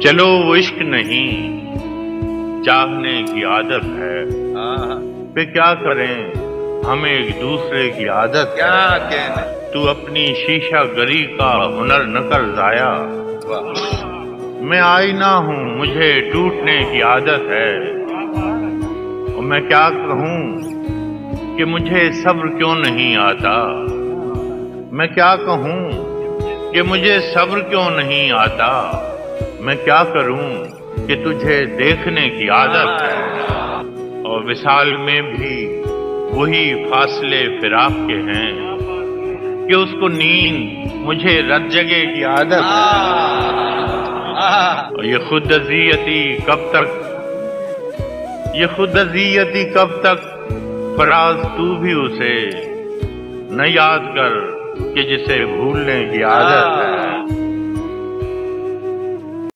चलो वो इश्क नहीं चाहने की आदत है, पे क्या करें हमें एक दूसरे की आदत क्या है। कहने। तू अपनी शीशा गरी का हुनर न कर जाया, मैं आईना हूँ मुझे टूटने की आदत है। और मैं क्या कहूँ कि मुझे सब्र क्यों नहीं आता, मैं क्या कहूँ कि मुझे सब्र क्यों नहीं आता। मैं क्या करूं कि तुझे देखने की आदत है। और विशाल में भी वही फासले फिराक के हैं कि उसको नींद मुझे रत जगे की आदत है। और ये खुद अज़ियती कब तक, ये खुद अज़ियती कब तक, फराज तू भी उसे न याद कर कि जिसे भूलने की आदत है।